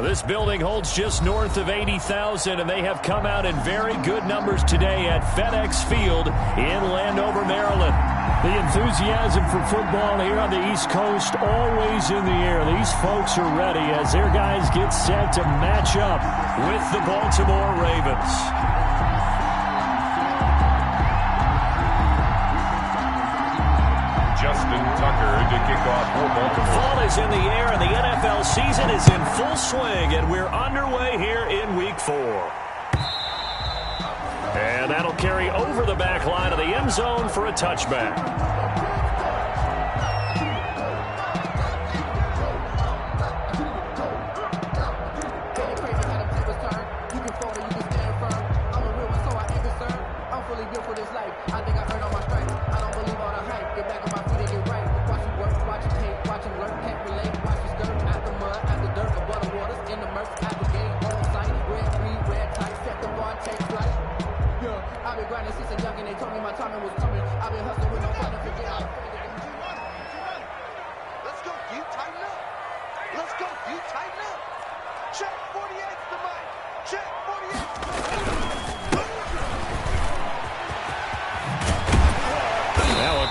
This building holds just north of 80,000, and they have come out in very good numbers today at FedEx Field in Landover, Maryland. The enthusiasm for football here on the East Coast always in the air. These folks are ready as their guys get set to match up with the Baltimore Ravens. Justin Tucker to kick off for Baltimore. Fall is in the air, and the NFL season is in full swing, and we're underway here in Week 4. And that'll carry over the back line of the end zone for a touchback.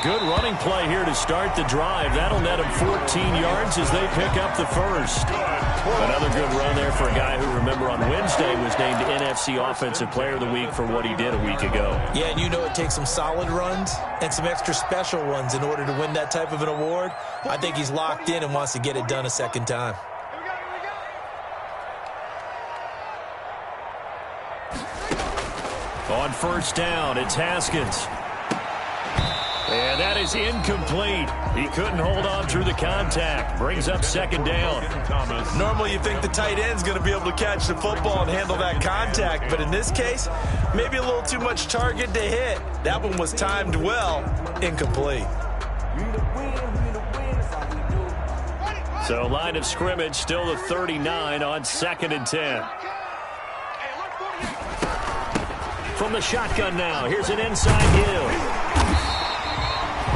Good running play here to start the drive. That'll net him 14 yards as they pick up the first. Another good run there for a guy who, remember, on Wednesday was named NFC Offensive Player of the Week for what he did a week ago. Yeah, and you know it takes some solid runs and some extra special ones in order to win that type of an award. I think he's locked in and wants to get it done a second time. On first down, it's Haskins. And that is incomplete. He couldn't hold on through the contact. Brings up second down. Normally you think the tight end's going to be able to catch the football and handle that contact, but in this case, maybe a little too much target to hit. That one was timed well. Incomplete. So line of scrimmage still the 39 on 2nd and 10. From the shotgun now, here's an inside Hill.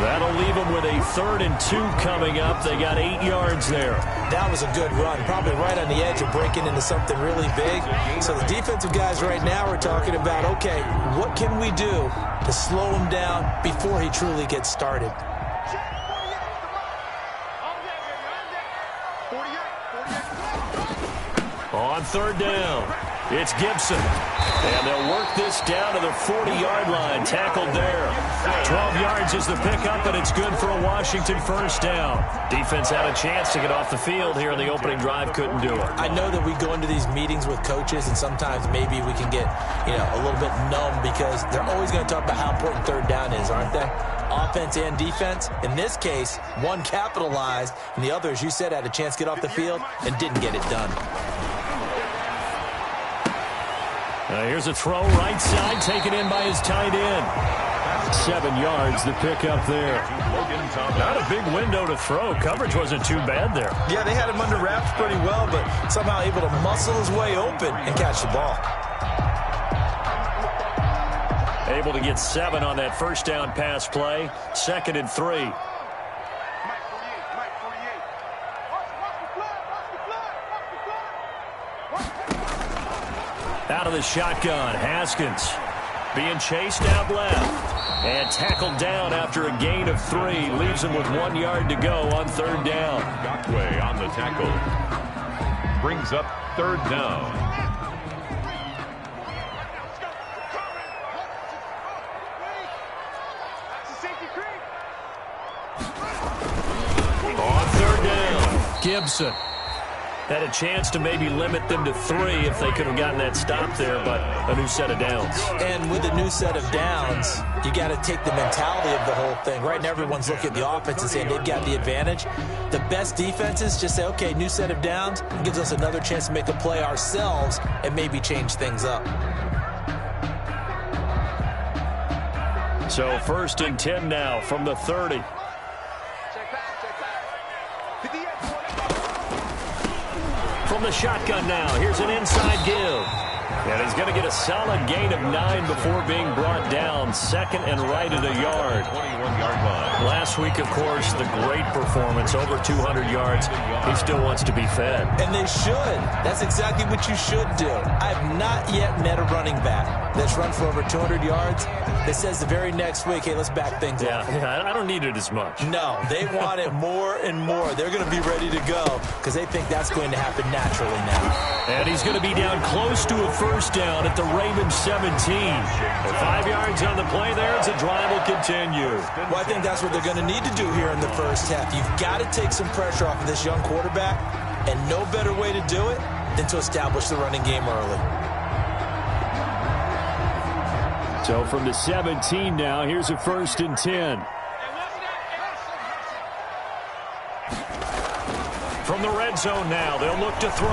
That'll leave them with a 3rd and 2 coming up. They got 8 yards there. That was a good run, probably right on the edge of breaking into something really big. So the defensive guys right now are talking about, okay, what can we do to slow him down before he truly gets started? On 3rd down, it's Gibson. And they'll work this down to the 40-yard line. Tackled there. 12 yards is the pickup, and it's good for a Washington first down. Defense had a chance to get off the field here in the opening drive. Couldn't do it. I know that we go into these meetings with coaches, and sometimes maybe we can get, a little bit numb because they're always going to talk about how important 3rd down is, aren't they? Offense and defense. In this case, one capitalized, and the other, as you said, had a chance to get off the field and didn't get it done. Here's a throw right side, taken in by his tight end. 7 yards, the pickup there. Not a big window to throw. Coverage wasn't too bad there. Yeah, they had him under wraps pretty well, but somehow able to muscle his way open and catch the ball. Able to get 7 on that first down pass play. 2nd and 3. Out of the shotgun, Haskins being chased out left and tackled down after a gain of 3. Leaves him with 1 yard to go on 3rd down. Gotway on the tackle. Brings up 3rd down. On 3rd down, Gibson. Had a chance to maybe limit them to 3 if they could have gotten that stop there, but a new set of downs. And with a new set of downs, you got to take the mentality of the whole thing. Right now, everyone's looking at the offense and saying they've got the advantage. The best defenses just say, okay, new set of downs. It gives us another chance to make a play ourselves and maybe change things up. So 1st and 10 now from the 30. From the shotgun now, here's an inside give. And he's going to get a solid gain of 9 before being brought down. Second and right at a yard. 21-yard line. Last week, of course, the great performance, over 200 yards. He still wants to be fed. And they should. That's exactly what you should do. I have not yet met a running back that's run for over 200 yards that says the very next week, hey, let's back things up. Yeah, I don't need it as much. No, they want it more and more. They're going to be ready to go because they think that's going to happen naturally now. And he's going to be down close to a first down at the Ravens 17. 5 yards on the play there as the drive will continue. Well, I think that's what they're going to need to do here in the first half. You've got to take some pressure off of this young quarterback, and no better way to do it than to establish the running game early. So from the 17 now, here's a 1st and 10. From the red zone now, they'll look to throw.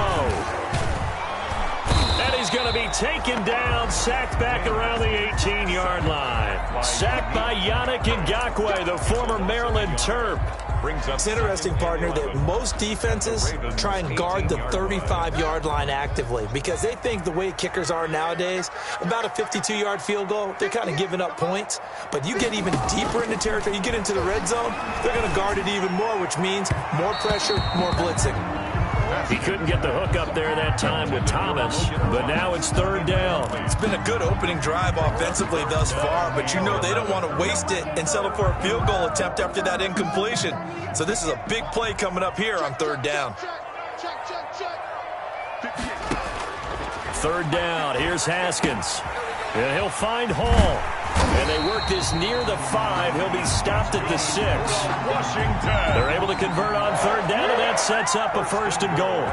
And he's going to be taken down, sacked back around the 18-yard line. Sacked by Yannick Ngakoue, the former Maryland Terp. It's interesting, partner, that most defenses try and guard the 35-yard line actively because they think the way kickers are nowadays, about a 52-yard field goal, they're kind of giving up points. But you get even deeper into territory, you get into the red zone, they're going to guard it even more, which means more pressure, more blitzing. He couldn't get the hook up there that time with Thomas, but now it's 3rd down. It's been a good opening drive offensively thus far, but you know they don't want to waste it and settle for a field goal attempt after that incompletion. So this is a big play coming up here on 3rd down. 3rd down, here's Haskins. And he'll find Hall. And they work this near the 5. He'll be stopped at the 6. Washington. They're able to convert on 3rd down, and that sets up a 1st and goal.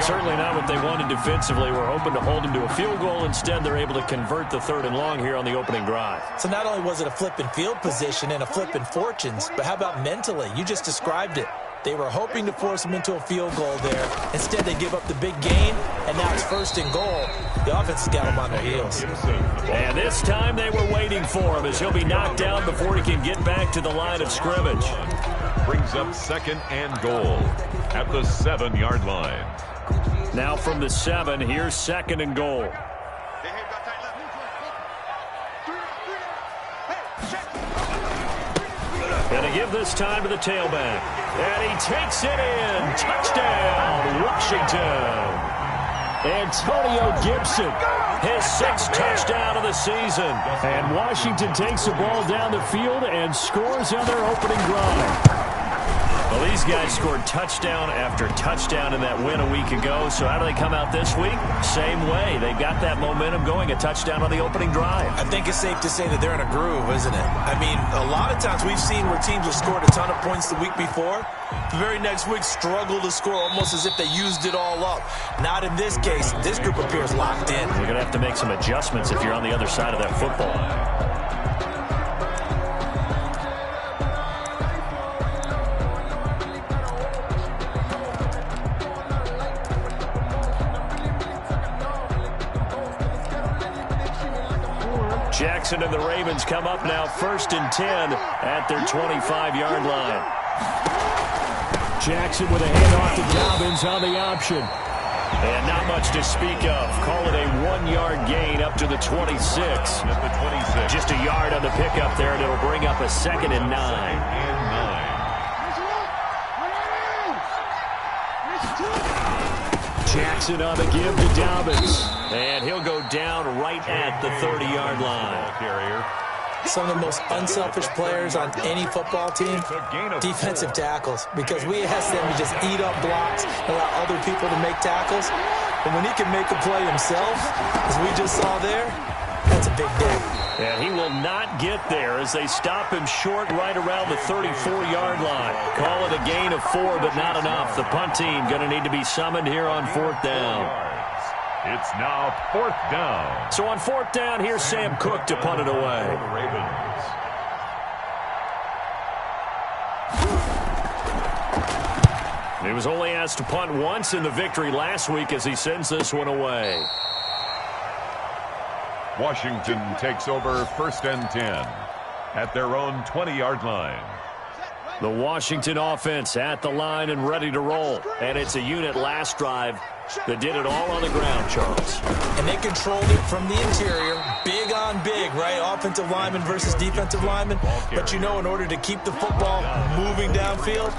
Certainly not what they wanted defensively. We're hoping to hold them to a field goal. Instead, they're able to convert the 3rd and long here on the opening drive. So not only was it a flip in field position and a flip in fortunes, but how about mentally? You just described it. They were hoping to force him into a field goal there. Instead, they give up the big gain, and now it's 1st and goal. The offense has got them on their heels. And this time they were waiting for him as he'll be knocked down before he can get back to the line of scrimmage. Brings up 2nd and goal at the 7-yard line. Now from the 7, here's 2nd and goal. And to give this time to the tailback. And he takes it in. Touchdown, Washington. Antonio Gibson, his 6th touchdown of the season. And Washington takes the ball down the field and scores on their opening drive. Well, these guys scored touchdown after touchdown in that win a week ago. So how do they come out this week? Same way. They got that momentum going, a touchdown on the opening drive. I think it's safe to say that they're in a groove, isn't it? I mean, a lot of times we've seen where teams have scored a ton of points the week before. The very next week struggle to score almost as if they used it all up. Not in this case. This group appears locked in. You're going to have to make some adjustments if you're on the other side of that football. Jackson and the Ravens come up now 1st and 10 at their 25-yard line. Jackson with a handoff to Dobbins on the option. And not much to speak of. Call it a 1-yard gain up to the 26. At the 26. Just a yard on the pickup there, and it'll bring up a 2nd and 9. Jackson on the give to Dobbins. And he'll go down right at the 30-yard line. Some of the most unselfish players on any football team, defensive tackles, because we ask them to just eat up blocks and allow other people to make tackles. But when he can make a play himself, as we just saw there, that's a big day. And he will not get there as they stop him short right around the 34-yard line. Call it a gain of 4, but not enough. The punt team going to need to be summoned here on 4th down. It's now 4th down. So on 4th down, here's Sam Cook to punt it away. The Ravens. He was only asked to punt once in the victory last week as he sends this one away. Washington takes over 1st and 10 at their own 20-yard line. The Washington offense at the line and ready to roll. And it's a unit last drive that did it all on the ground, Charles. And they controlled it from the interior, big on big, right? Offensive lineman versus defensive lineman. But you know, in order to keep the football moving downfield,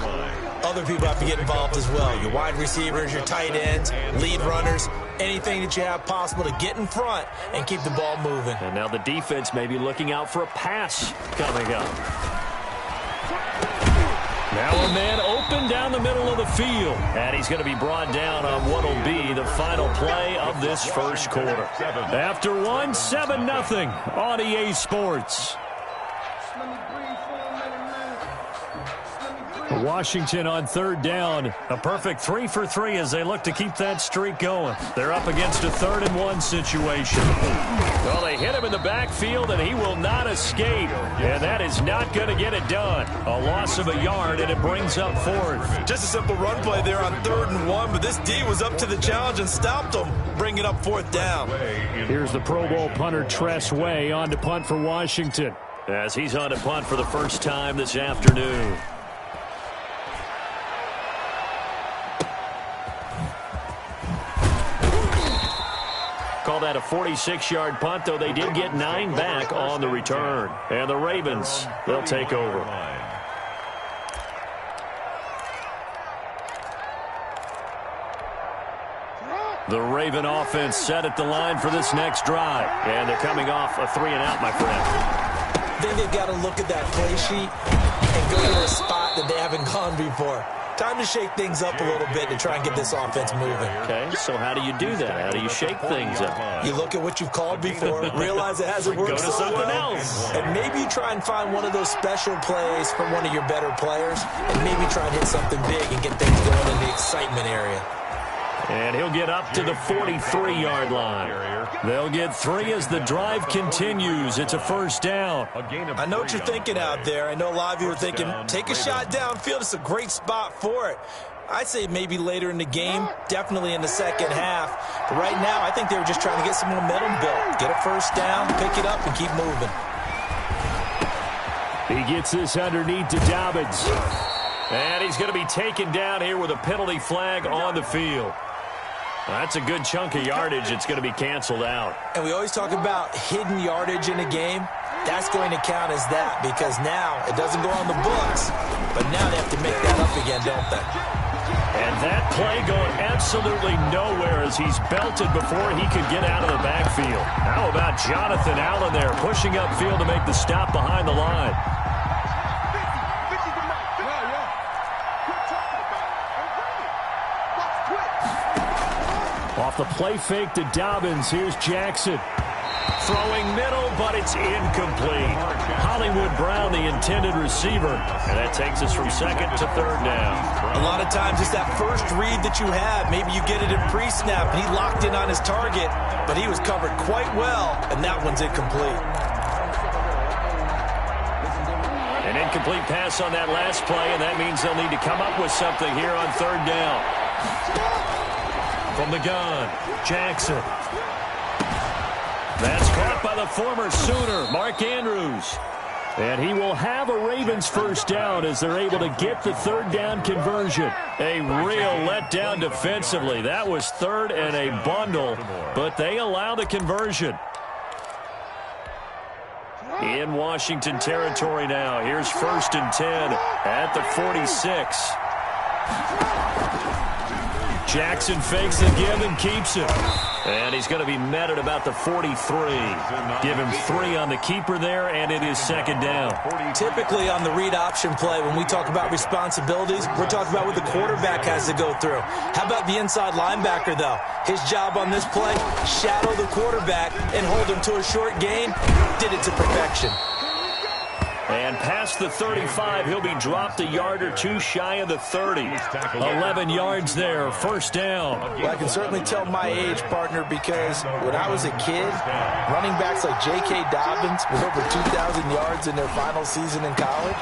other people have to get involved as well. Your wide receivers, your tight ends, lead runners, anything that you have possible to get in front and keep the ball moving. And now the defense may be looking out for a pass coming up. Now a man open down the middle of the field. And he's going to be brought down on what will be the final play of this first quarter. After one, 7-0 on EA Sports. Washington on third down. A perfect 3 for 3 as they look to keep that streak going. They're up against a 3rd-and-1 situation. Well, they hit him in the backfield, and he will not escape. And that is not going to get it done. A loss of a yard, and it brings up 4th. Just a simple run play there on 3rd-and-1, but this D was up to the challenge and stopped him, bringing up 4th down. Here's the Pro Bowl punter Tress Way on to punt for Washington, as he's on to punt for the first time this afternoon. Call that a 46-yard punt, though they did get 9 back on the return. And the Ravens, they'll take over. The Raven offense set at the line for this next drive. And they're coming off a 3-and-out, my friend. I think they've got to look at that play sheet and go to a spot that they haven't gone before. Time to shake things up a little bit to try and get this offense moving. Okay, so how do you do that? How do you shake things up? You look at what you've called before, realize it hasn't worked so well, and maybe you try and find one of those special plays from one of your better players, and maybe try and hit something big and get things going in the excitement area. And he'll get up to the 43-yard line. They'll get 3 as the drive continues. It's a first down. I know what you're thinking out there. I know a lot of you are thinking, take a shot downfield. It's a great spot for it. I'd say maybe later in the game, definitely in the second half. But right now, I think they were just trying to get some momentum built. Get a first down, pick it up, and keep moving. He gets this underneath to Dobbins. And he's going to be taken down here with a penalty flag on the field. That's a good chunk of yardage. It's going to be canceled out. And we always talk about hidden yardage in a game. That's going to count as that because now it doesn't go on the books, but now they have to make that up again, don't they? And that play going absolutely nowhere as he's belted before he could get out of the backfield. How about Jonathan Allen there pushing upfield to make the stop behind the line? Off the play fake to Dobbins, here's Jackson. Throwing middle, but it's incomplete. Hollywood Brown, the intended receiver. And that takes us from 2nd to 3rd down. A lot of times it's that first read that you have. Maybe you get it in pre-snap, and he locked in on his target, but he was covered quite well, and that one's incomplete. An incomplete pass on that last play, and that means they'll need to come up with something here on 3rd down. From the gun, Jackson. That's caught by the former Sooner, Mark Andrews. And he will have a Ravens first down as they're able to get the 3rd down conversion. A real letdown defensively. That was 3rd and a bundle, but they allow the conversion. In Washington territory now. Here's 1st and 10 at the 46. Jackson fakes the give and keeps it. And he's going to be met at about the 43. Give him 3 on the keeper there, and it is 2nd down. Typically on the read option play, when we talk about responsibilities, we're talking about what the quarterback has to go through. How about the inside linebacker, though? His job on this play, shadow the quarterback and hold him to a short gain. Did it to perfection. And past the 35, he'll be dropped a yard or 2 shy of the 30. 11 yards there, first down. Well, I can certainly tell my age, partner, because when I was a kid, running backs like J.K. Dobbins with over 2,000 yards in their final season in college,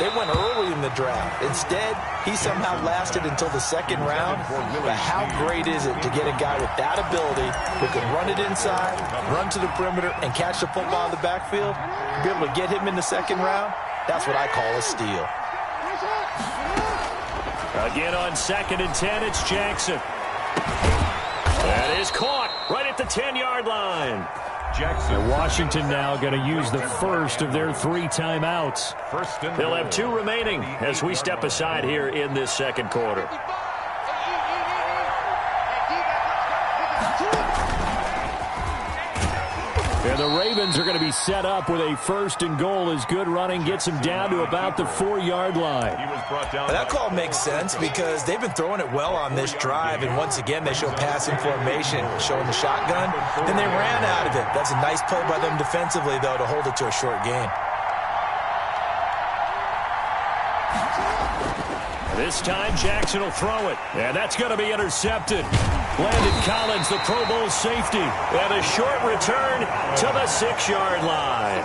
they went early in the draft. Instead, he somehow lasted until the 2nd round. But how great is it to get a guy with that ability who can run it inside, run to the perimeter, and catch the football in the backfield? Be able to get him in the 2nd round? That's what I call a steal. Again on 2nd and 10, it's Jackson. is caught right at the 10-yard line. Jackson. Washington now going to use the first of their 3 timeouts. They'll have 2 remaining as we step aside here in this second quarter. And the Ravens are going to be set up with a 1st and goal as good running gets them down to about the 4-yard line. That call makes sense because they've been throwing it well on this drive, and once again they show passing formation, showing the shotgun. Then they ran out of it. That's a nice play by them defensively, though, to hold it to a short gain. This time Jackson will throw it, and that's going to be intercepted. Landon Collins, the Pro Bowl safety, and a short return to the 6-yard line.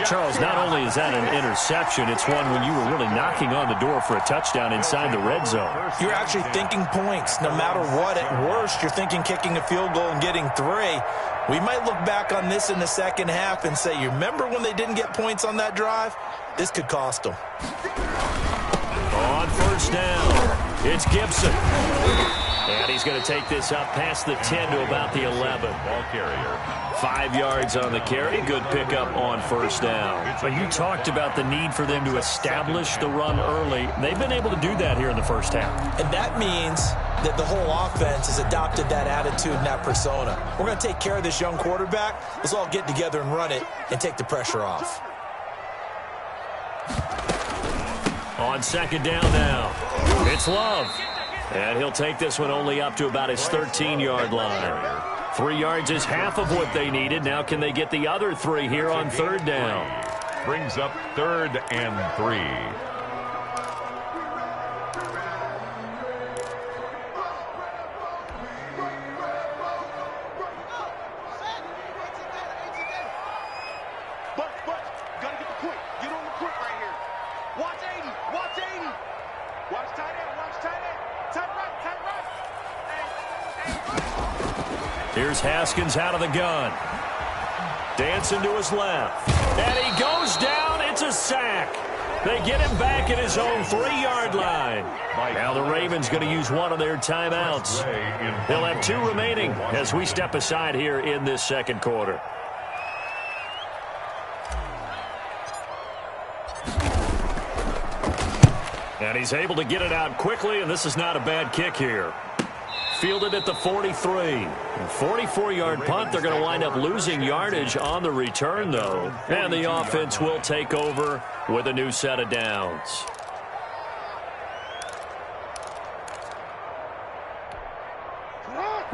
Charles, not only is that an interception, it's one when you were really knocking on the door for a touchdown inside the red zone. You're actually thinking points. No matter what, at worst, you're thinking kicking a field goal and getting 3. We might look back on this in the second half and say, you remember when they didn't get points on that drive? This could cost them. On 1st down, it's Gibson. And he's going to take this up past the 10 to about the 11. Ball carrier. 5 yards on the carry. Good pickup on 1st down. But you talked about the need for them to establish the run early. They've been able to do that here in the first half. And that means that the whole offense has adopted that attitude and that persona. We're going to take care of this young quarterback. Let's all get together and run it and take the pressure off. On 2nd down now, it's Love. And he'll take this one only up to about his 13-yard line. 3 yards is half of what they needed. Now can they get the other 3 here on 3rd down? Brings up 3rd and 3. Gotta get the quick. Get on the quick right here. Watch 80. Watch 80. Watch tight end. Watch tight end. Tight right. Tight right. Here's Haskins out of the gun. Dancing to his left. And he goes down. It's a sack. They get him back at his own 3-yard line. Now the Ravens going to use one of their timeouts. They'll have 2 remaining as we step aside here in this second quarter. And he's able to get it out quickly, and this is not a bad kick here. Fielded at the 43. 44-yard punt. They're going to wind up losing yardage on the return, though. And the offense will take over with a new set of downs.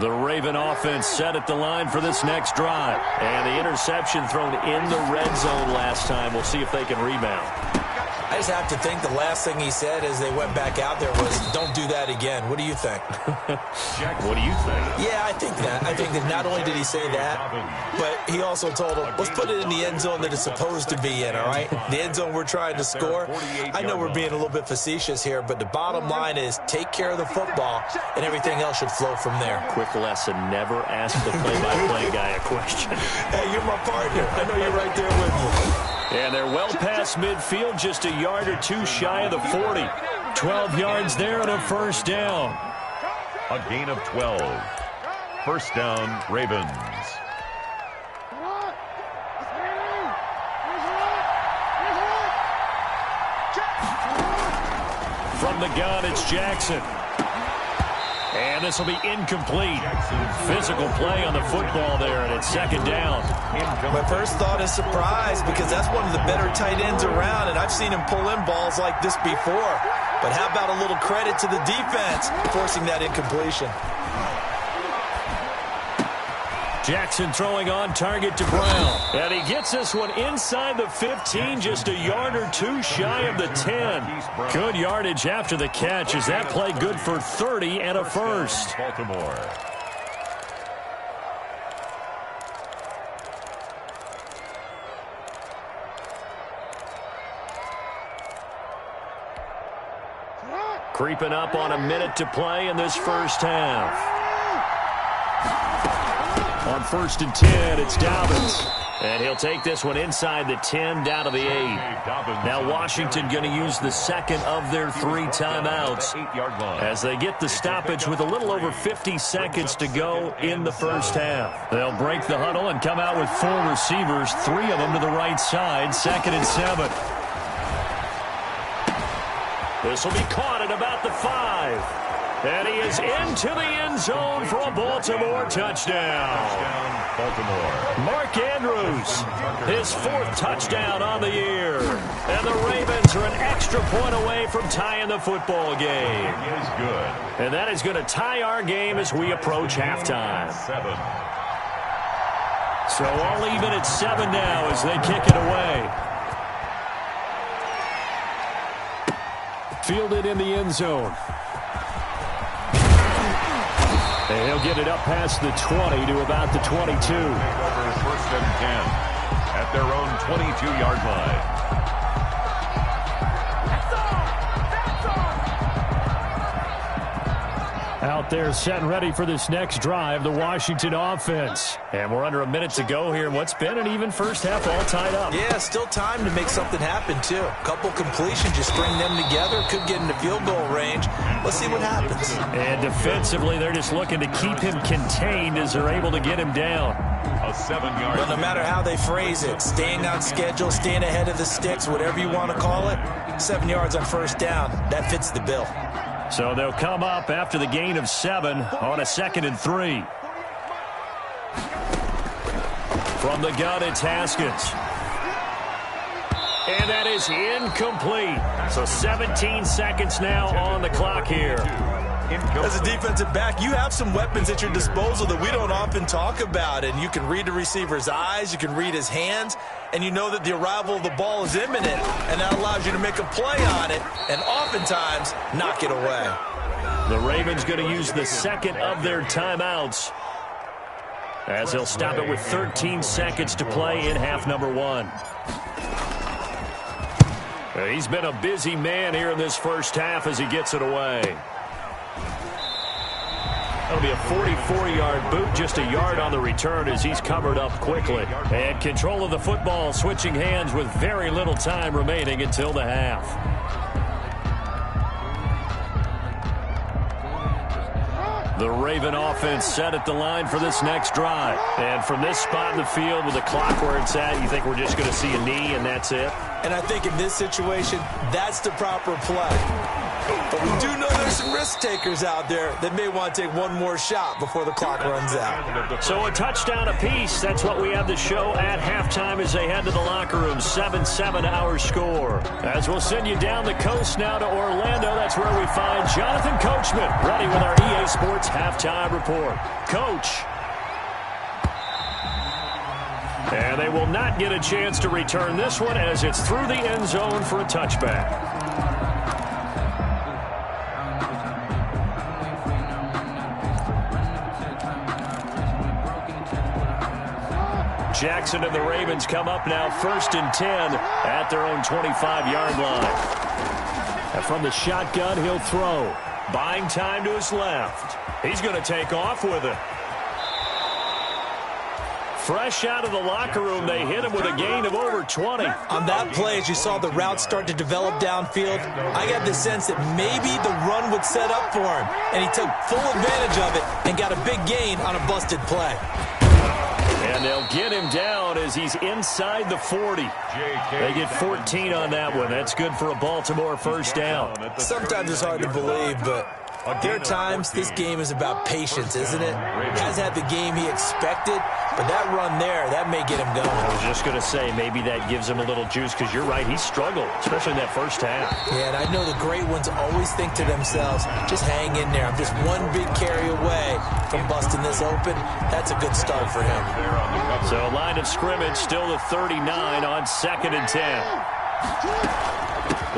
The Raven offense set at the line for this next drive. And the interception thrown in the red zone last time. We'll see if they can rebound. I just have to think the last thing he said as they went back out there was, don't do that again. What do you think? What do you think? Yeah, I think that. I think that not only did he say that, but he also told him, let's put it in the end zone that it's supposed to be in, all right? The end zone we're trying to score. I know we're being a little bit facetious here, but the bottom line is take care of the football, and everything else should flow from there. Quick lesson, never ask the play-by-play guy a question. Hey, you're my partner. I know you're right there with me. And they're well past midfield, just a yard or 2 shy of the 40. 12 yards there and a 1st down. A gain of 12. 1st down, Ravens. From the gun, it's Jackson. And this will be incomplete. Physical play on the football there, and it's 2nd down. My first thought is surprise because that's one of the better tight ends around, and I've seen him pull in balls like this before. But how about a little credit to the defense forcing that incompletion? Jackson throwing on target to Brown. And he gets this one inside the 15, just a yard or 2 shy of the 10. Good yardage after the catch. Is that play good for 30 and a 1st? Baltimore. Creeping up on a minute to play in this first half. On 1st and 10, it's Dobbins. And he'll take this one inside the 10, down to the 8. Now Washington going to use the second of their 3 timeouts as they get the stoppage with a little over 50 seconds to go in the first half. They'll break the huddle and come out with 4 receivers, 3 of them to the right side, 2nd and 7. This will be caught at about the 5. And he is into the end zone for a Baltimore touchdown. Baltimore. Mark Andrews, his 4th touchdown on the year. And the Ravens are an extra point away from tying the football game. It is good. And that is going to tie our game as we approach halftime. 7. So all even at 7 now as they kick it away. Fielded in the end zone. And he'll get it up past the 20 to about the 22. Over 1st and 10 at their own 22-yard line. Out there set and ready for this next drive, the Washington offense. And we're under a minute to go here in what's been an even first half, all tied up. Yeah, still time to make something happen, too. A couple completions, just string them together. Could get into field goal range. Let's see what happens. And defensively, they're just looking to keep him contained as they're able to get him down. A 7-yard. Well, no matter how they phrase it, staying on schedule, staying ahead of the sticks, whatever you want to call it, 7 yards on first down, that fits the bill. So they'll come up after the gain of 7 on a 2nd and 3. From the gun, it's Haskins. And that is incomplete. So 17 seconds now on the clock here. As a defensive back, you have some weapons at your disposal that we don't often talk about. And you can read the receiver's eyes, you can read his hands, and you know that the arrival of the ball is imminent. And that allows you to make a play on it and oftentimes knock it away. The Ravens going to use the 2nd of their timeouts as they'll stop it with 13 seconds to play in half number 1. He's been a busy man here in this first half as he gets it away. That'll be a 44-yard boot, just a yard on the return as he's covered up quickly. And control of the football switching hands with very little time remaining until the half. The Raven offense set at the line for this next drive. And from this spot in the field with the clock where it's at, you think we're just going to see a knee and that's it? And I think in this situation, that's the proper play. But we do know there's some risk takers out there that may want to take one more shot before the clock runs out. So a touchdown apiece. That's what we have the show at halftime as they head to the locker room. 7-7 our score. As we'll send you down the coast now to Orlando, that's where we find Jonathan Coachman ready with our EA Sports halftime report. Coach. And they will not get a chance to return this one as it's through the end zone for a touchback. Jackson and the Ravens come up now 1st and 10 at their own 25-yard line. And from the shotgun, he'll throw. Buying time to his left. He's going to take off with it. Fresh out of the locker room, they hit him with a gain of over 20. On that play, as you saw the route start to develop downfield, I got the sense that maybe the run would set up for him. And he took full advantage of it and got a big gain on a busted play. And they'll get him down as he's inside the 40. They get 14 on that one. That's good for a Baltimore first down. Sometimes it's hard to believe, but there are times this game is about patience, isn't it? Has had the game he expected, but that run there, that may get him going. I was just going to say, maybe that gives him a little juice because you're right, he struggled, especially in that first half. Yeah, and I know the great ones always think to themselves, just hang in there. I'm just one big carry away from busting this open. That's a good start for him. So line of scrimmage, still the 39 on 2nd and 10.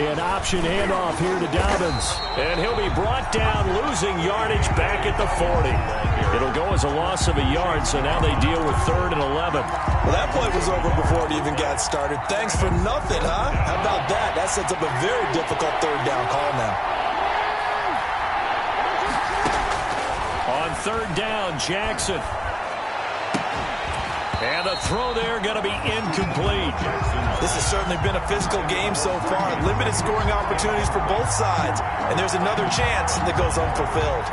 An option handoff here to Dobbins. And he'll be brought down, losing yardage back at the 40. It'll go as a loss of a yard, so now they deal with 3rd and 11. Well, that play was over before it even got started. Thanks for nothing, huh? How about that? That sets up a very difficult 3rd down call now. On 3rd down, Jackson. And the throw there going to be incomplete. This has certainly been a physical game so far. Limited scoring opportunities for both sides. And there's another chance that goes unfulfilled.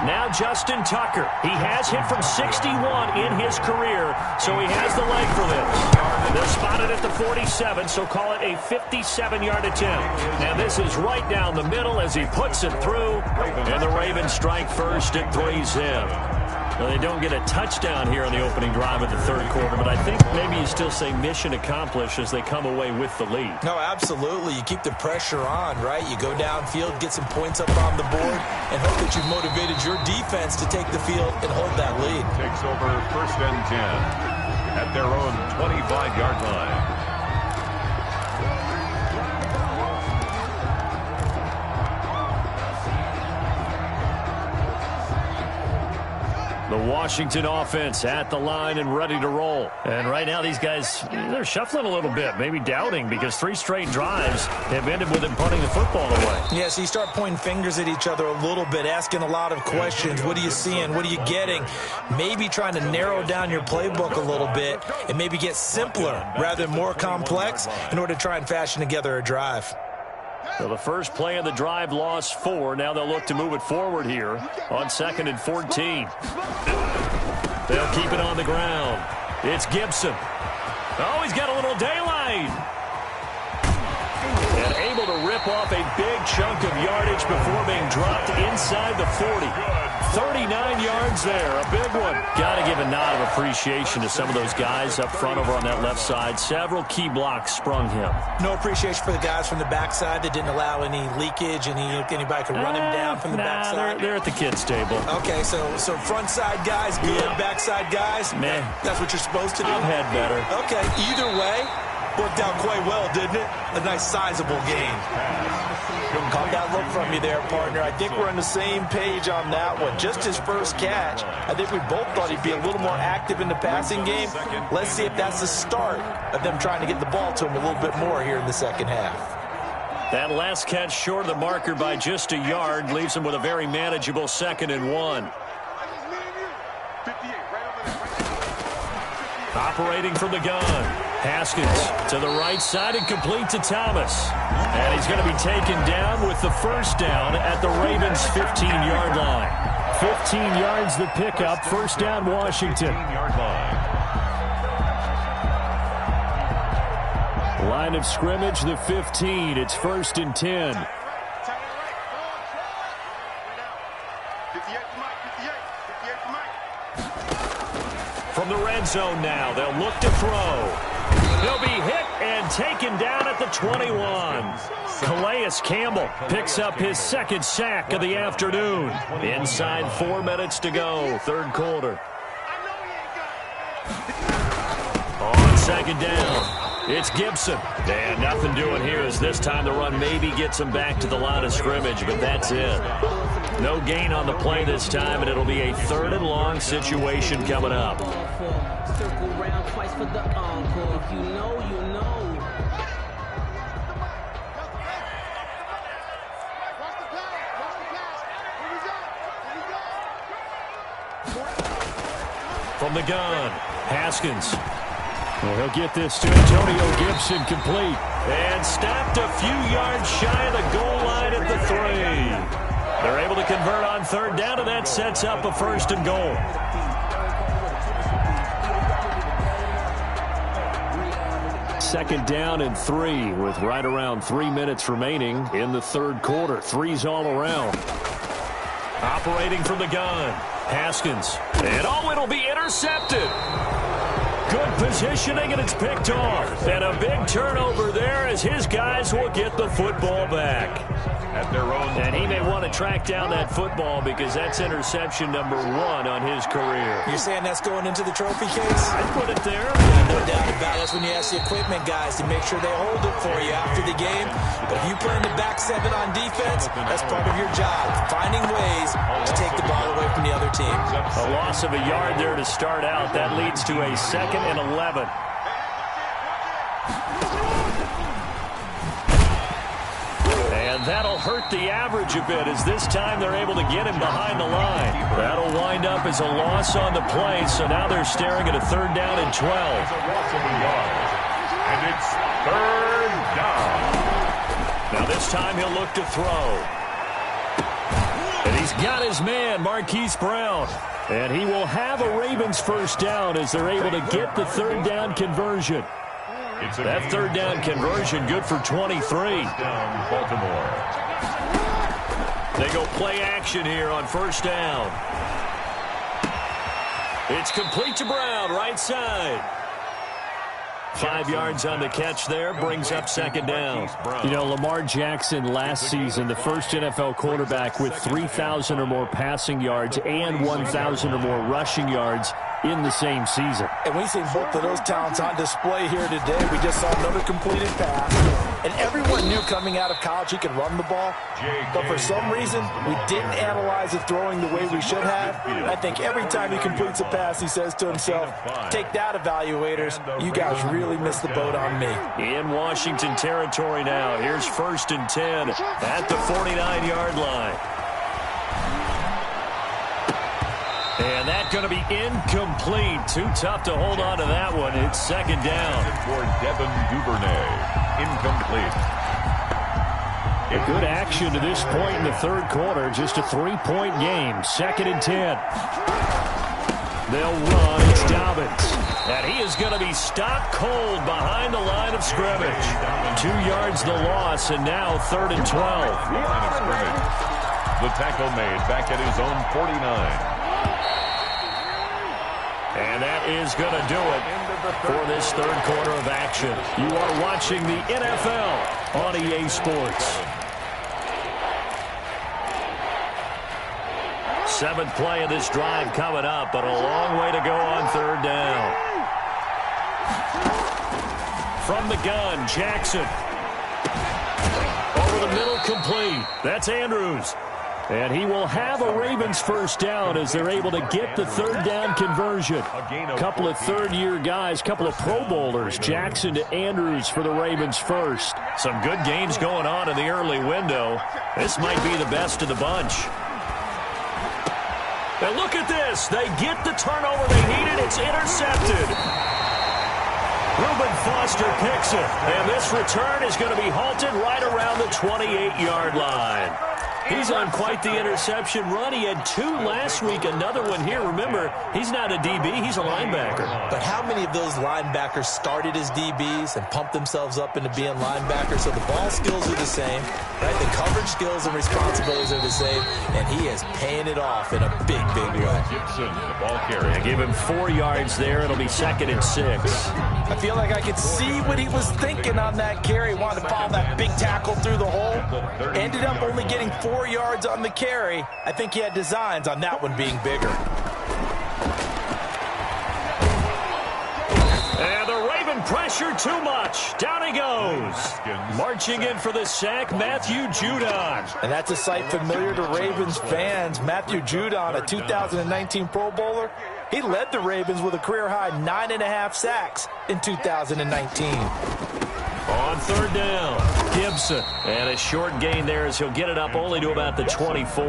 Now Justin Tucker. He has hit from 61 in his career, so he has the leg for this. They're spotted at the 47, so call it a 57-yard attempt. Now this is right down the middle as he puts it through, and the Ravens strike first at 3-zip. Well, they don't get a touchdown here on the opening drive of the third quarter, but I think maybe you still say mission accomplished as they come away with the lead. No, absolutely. You keep the pressure on, right? You go downfield, get some points up on the board, and hope that you've motivated your defense to take the field and hold that lead. Takes over first and 10 at their own 25-yard line. The Washington offense at the line and ready to roll. And right now these guys, they're shuffling a little bit, maybe doubting, because 3 straight drives have ended with them punting the football away. Yeah, so you start pointing fingers at each other a little bit, asking a lot of questions. What are you seeing? What are you getting? Maybe trying to narrow down your playbook a little bit and maybe get simpler rather than more complex in order to try and fashion together a drive. So the first play of the drive lost 4. Now they'll look to move it forward here on 2nd and 14. They'll keep it on the ground. It's Gibson. Oh, he's got a little daylight. And able to rip off a big chunk of yardage before being dropped inside the 40. 39 yards there, a big one. Got to give a nod of appreciation to some of those guys up front over on that left side. Several key blocks sprung him. No appreciation for the guys from the backside that didn't allow any leakage, and anybody could run him down from the backside. They're at the kids' table. Okay, so front side guys, good. Backside guys, man, that's what you're supposed to do. I've had better. Okay, either way, worked out quite well, didn't it? A nice sizable gain. Caught that look from you there, partner. I think we're on the same page on that one. Just his first catch. I think we both thought he'd be a little more active in the passing game. Let's see if that's the start of them trying to get the ball to him a little bit more here in the second half. That last catch short of the marker by just a yard leaves him with a very manageable 2nd and 1. Operating from the gun. Haskins to the right side and complete to Thomas. And he's going to be taken down with the first down at the Ravens' 15-yard line. 15 yards the pickup. First down, Washington. Line of scrimmage, the 15. It's 1st and 10. From the red zone now, they'll look to throw. He'll be hit and taken down at the 21. Calais Campbell picks up his 2nd sack of the afternoon. Inside 4 minutes to go, third quarter. On 2nd down, it's Gibson. And nothing doing here as this time the run maybe gets him back to the line of scrimmage, but that's it. No gain on the play this time, and it'll be a 3rd and long situation coming up. Circle round twice for the encore. If you know, you know. From the gun, Haskins. Well, he'll get this to Antonio Gibson complete. And stopped a few yards shy of the goal line at the 3. They're able to convert on 3rd down, and that sets up a 1st and goal. Second down and 3 with right around 3 minutes remaining in the third quarter. 3's all around. Operating from the gun, Haskins. And it'll be intercepted. Good positioning, and it's picked off. And a big turnover there as his guys will get the football back. At their own. And he may want to track down that football because that's interception number 1 on his career. You're saying that's going into the trophy case? I'd put it there. Yeah, no doubt about it. That's when you ask the equipment guys to make sure they hold it for you after the game. But if you play in the back 7 on defense, that's part of your job. Finding ways to take the ball away from the other team. A loss of a yard there to start out. That leads to a 2nd and 11. that'll hurt the average a bit as this time they're able to get him behind the line. That'll wind up as a loss on the play, so now they're staring at a 3rd down and 12. And it's 3rd down. Now this time he'll look to throw. And he's got his man, Marquise Brown. And he will have a Ravens 1st down as they're able to get the 3rd down conversion. That 3rd down conversion good for 23. Down Baltimore. They go play action here on 1st down. It's complete to Brown, right side. 5 yards on the catch there, brings up 2nd down. You know, Lamar Jackson last season, the first NFL quarterback with 3,000 or more passing yards and 1,000 or more rushing yards in the same season. And we see both of those talents on display here today. We just saw another completed pass. And everyone knew coming out of college he could run the ball. But for some reason, we didn't analyze it throwing the way we should have. I think every time he completes a pass, he says to himself, take that, evaluators. You guys really missed the boat on me. In Washington territory now. Here's 1st and 10 at the 49-yard line. And that's going to be incomplete. Too tough to hold on to that one. It's 2nd down. For Devin Duvernay. Incomplete. A good action to this point in the 3rd quarter. Just a 3-point game. 2nd and 10. They'll run. It's Dobbins. And he is going to be stopped cold behind the line of scrimmage. 2 yards the loss, and now 3rd and 12. Line of scrimmage. The tackle made back at his own 49. And that is going to do it for this 3rd quarter of action. You are watching the NFL on EA Sports. 7th play of this drive coming up, but a long way to go on 3rd down. From the gun, Jackson. Over the middle, complete. That's Andrews. And he will have a Ravens 1st down as they're able to get the 3rd down conversion. A couple of 3rd-year guys, couple of Pro Bowlers, Jackson to Andrews for the Ravens 1st. Some good games going on in the early window. This might be the best of the bunch. And look at this. They get the turnover they needed. It's intercepted. Reuben Foster picks it. And this return is going to be halted right around the 28-yard line. He's on quite the interception run. He had 2 last week, another one here. Remember, he's not a DB, he's a linebacker. But how many of those linebackers started as DBs and pumped themselves up into being linebackers? So the ball skills are the same, right? The coverage skills and responsibilities are the same, and he is paying it off in a big, big way. Gibson, the ball carrier. They give him 4 yards there. It'll be 2nd and 6. I feel like I could see what he was thinking on that carry. Wanted to follow that big tackle through the hole. Ended up only getting 4 yards on the carry. I think he had designs on that one being bigger. And the Raven pressure too much. Down he goes. Marching in for the sack, Matthew Judon. And that's a sight familiar to Ravens fans. Matthew Judon, a 2019 Pro Bowler. He led the Ravens with a career-high 9.5 sacks in 2019. On 3rd down, Gibson. And a short gain there as he'll get it up only to about the 24.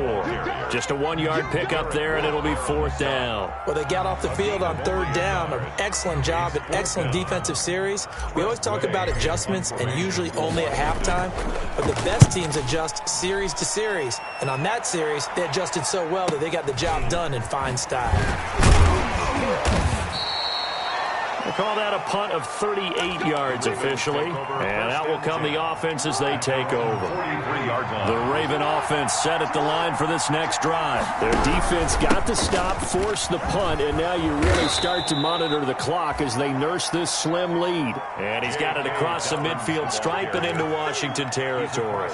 Just a 1-yard pickup there, and it'll be 4th down. Well, they got off the field on 3rd down. An excellent job, an excellent defensive series. We always talk about adjustments, and usually only at halftime. But the best teams adjust series to series. And on that series, they adjusted so well that they got the job done in fine style. They call that a punt of 38 yards officially. And out will come the offense as they take over. The Raven offense set at the line for this next drive. Their defense got the stop, forced the punt, and now you really start to monitor the clock as they nurse this slim lead. And he's got it across the midfield stripe and into Washington territory.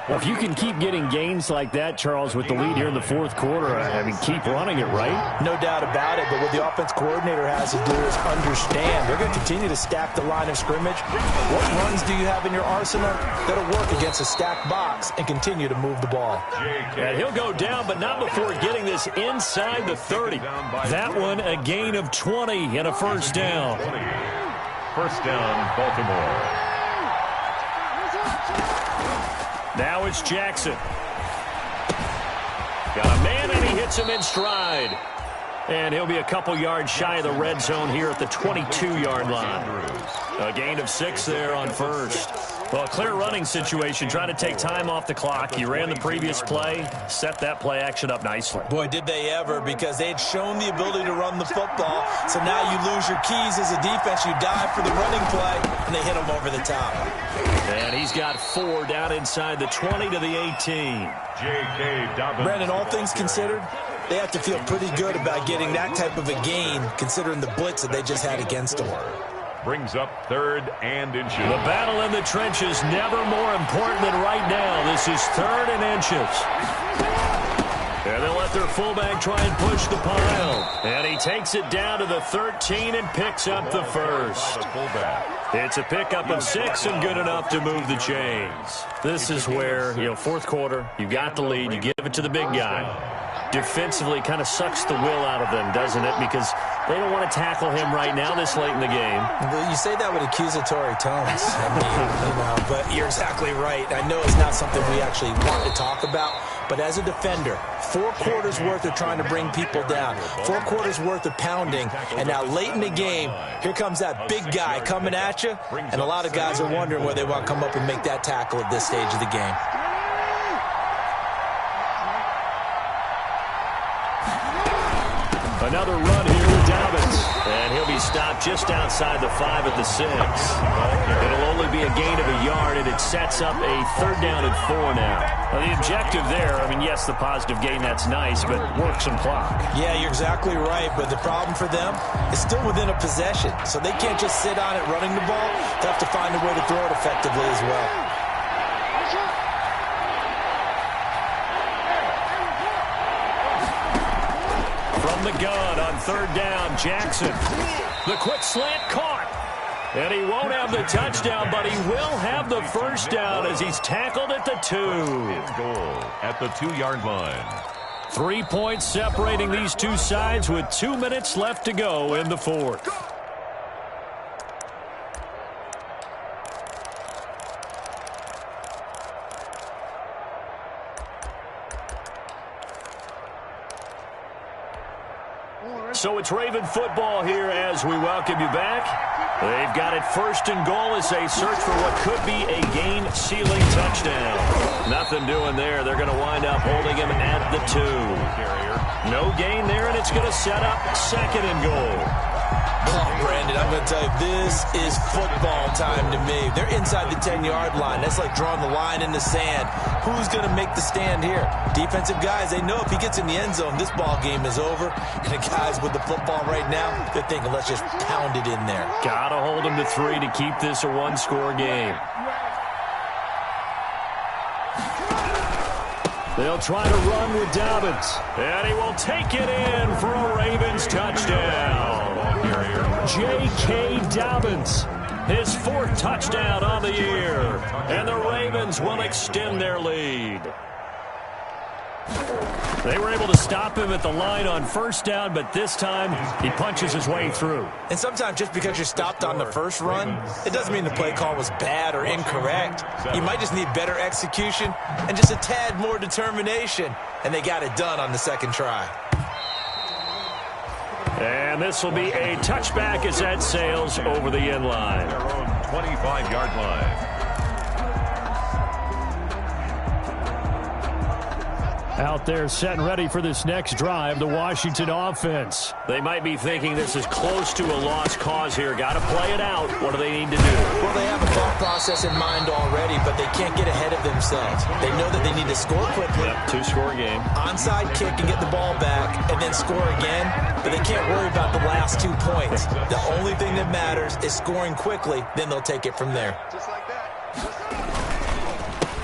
Well, if you can keep getting gains like that, Charles, with the lead here in the 4th quarter, I mean, keep running it, right? No doubt about it, but what the offense coordinator has to do is understand they're going to continue to stack the line of scrimmage. What runs do you have in your arsenal that'll work against a stacked box and continue to move the ball? And he'll go down, but not before getting this inside the 30. That one a gain of 20 and a 1st down. 1st down, Baltimore. Now it's Jackson. Got a man, and he hits him in stride. And he'll be a couple yards shy of the red zone here at the 22-yard line. A gain of 6 there on first. Well, a clear running situation, trying to take time off the clock. He ran the previous play, set that play action up nicely. Boy, did they ever, because they had shown the ability to run the football. So now you lose your keys as a defense. You dive for the running play, and they hit him over the top. And he's got 4 down inside the 20 to the 18. J.K. Dobbins. Brandon, all things considered, they have to feel pretty good about getting that type of a gain, considering the blitz that they just had against them. Brings up 3rd and inches. The battle in the trenches never more important than right now. This is 3rd and inches. And they'll let their fullback try and push the pile. And he takes it down to the 13 and picks up the first. It's a pickup of 6 and good enough to move the chains. This is where, fourth quarter, you got the lead, you give it to the big guy. Defensively kind of sucks the will out of them, doesn't it? Because they don't want to tackle him right now this late in the game. Well, you say that with accusatory tones. I mean, but you're exactly right. I know it's not something we actually want to talk about, but as a defender, 4 quarters worth of trying to bring people down, 4 quarters worth of pounding, and now late in the game, here comes that big guy coming at you, and a lot of guys are wondering whether they want to come up and make that tackle at this stage of the game. Another run here with Dobbins. And he'll be stopped just outside the 5 at the 6. It'll only be a gain of a yard, and it sets up a 3rd down and 4 now. Well, the objective there, yes, the positive gain, that's nice, but work some clock. Yeah, you're exactly right, but the problem for them is still within a possession, so they can't just sit on it running the ball. They have to find a way to throw it effectively as well. The gun on 3rd down, Jackson. The quick slant caught. And he won't have the touchdown, but he will have the first down as he's tackled at the 2. His goal at the 2-yard line. 3 points separating these two sides with 2 minutes left to go in the 4th. So it's Raven football here as we welcome you back. They've got it 1st and goal as they search for what could be a game-sealing touchdown. Nothing doing there. They're going to wind up holding him at the 2. No gain there, and it's going to set up 2nd and goal. Oh, Brandon, I'm going to tell you, this is football time to me. They're inside the 10-yard line. That's like drawing the line in the sand. Who's going to make the stand here? Defensive guys, they know if he gets in the end zone, this ball game is over. And the guys with the football right now, they're thinking, let's just pound it in there. Got to hold him to 3 to keep this a 1-score game. They'll try to run with Dobbins. And he will take it in for a Ravens touchdown. J.K. Dobbins, his 4th touchdown on the year. And the Ravens will extend their lead. They were able to stop him at the line on 1st down, but this time he punches his way through. And sometimes just because you're stopped on the first run, it doesn't mean the play call was bad or incorrect. You might just need better execution and just a tad more determination. And they got it done on the 2nd try. And this will be a touchback as that sails over the end line. Their own 25-yard line. Out there set and ready for this next drive, the Washington offense. They might be thinking this is close to a lost cause here. Got to play it out. What do they need to do? Well, they have a thought process in mind already, but they can't get ahead of themselves. They know that they need to score quickly. Yep, 2-score game. Onside kick and get the ball back and then score again, but they can't worry about the last 2 points. The only thing that matters is scoring quickly, then they'll take it from there. Just like that.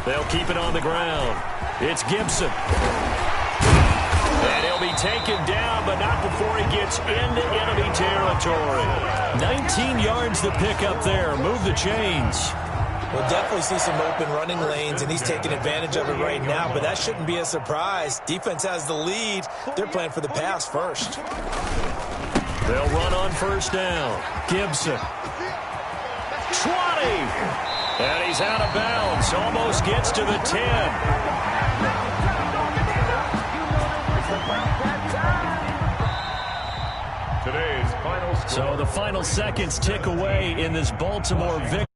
They'll keep it on the ground. It's Gibson. And he'll be taken down, but not before he gets into enemy territory. 19 yards to pick up there. Move the chains. We'll definitely see some open running lanes, and he's taking advantage of it right now, but that shouldn't be a surprise. Defense has the lead. They're playing for the pass first. They'll run on 1st down. Gibson. 20. And he's out of bounds. Almost gets to the 10. Today's final score. So the final seconds tick away in this Baltimore victory.